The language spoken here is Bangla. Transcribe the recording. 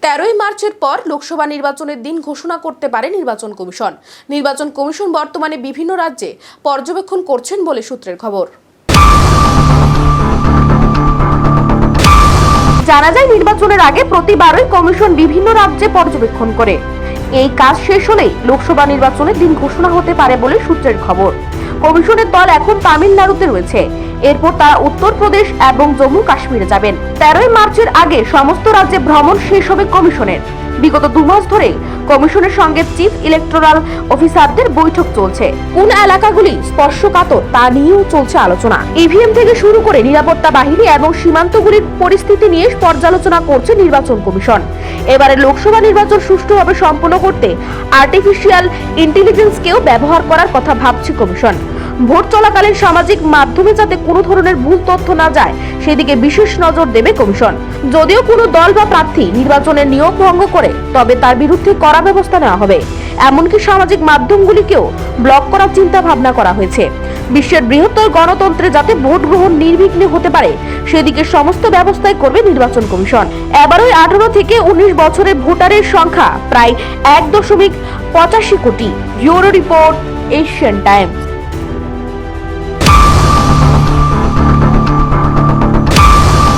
13ই মার্চের পর লোকসভা নির্বাচনের দিন ঘোষণা করতে পারে নির্বাচন কমিশন। নির্বাচন কমিশন বর্তমানে বিভিন্ন রাজ্যে পর্যবেক্ষণ করছেন বলে সূত্রের খবর। জানা যায়, নির্বাচনের আগে প্রতিবারই কমিশন বিভিন্ন রাজ্যে পর্যবেক্ষণ করে। এই কাজ শেষ হলেই লোকসভা নির্বাচনের দিন ঘোষণা হতে পারে বলে সূত্রের খবর। কমিশনের দল এখন তামিলনাড়ুতে রয়েছে, এরপর তারা উত্তরপ্রদেশ এবং জম্মু কাশ্মীরে যাবেন। 13ই মার্চের আগে সমস্ত রাজ্যে ভ্রমণ শেষ হবে কমিশনের। বিগত 2 মাস ধরে কমিশনের সঙ্গে চিফ ইলেকটোরাল অফিসারদের বৈঠক চলছে। কোন এলাকাগুলি স্পর্শকাতর তা নিয়েও চলছে আলোচনা। ইভিএম থেকে শুরু করে নিরাপত্তা বাহিনী এবং সীমান্তগুলির পরিস্থিতি নিয়ে পর্যালোচনা করছে নির্বাচন কমিশন। এবারে লোকসভা নির্বাচন সুষ্ঠুভাবে সম্পন্ন করতে আর্টিফিশিয়াল ইন্টেলিজেন্সকেও ব্যবহার করার কথা ভাবছে কমিশন। ভোট চলাকালীন সামাজিক মাধ্যমে যাতে কোনো ধরনের ভুল তথ্য না যায় সেদিকে বিশেষ নজর দেবে কমিশন। যদিও কোনো দল বা প্রার্থী নির্বাচনের নিয়ম ভঙ্গ করে তবে তার বিরুদ্ধে কড়া ব্যবস্থা নেওয়া হবে। এমনকি সামাজিক মাধ্যমগুলিকেও ব্লক করার চিন্তা ভাবনা করা হয়েছে। বিশ্বের বৃহত্তর গণতন্ত্রে যাতে ভোট গ্রহণ নির্বিঘ্নে হতে পারে সেদিকে সমস্ত ব্যবস্থাই করবে নির্বাচন কমিশন। এবারই 18 থেকে 19 বছরের ভোটারের সংখ্যা প্রায় 1.85 কোটি। Bureau report, Asian Times.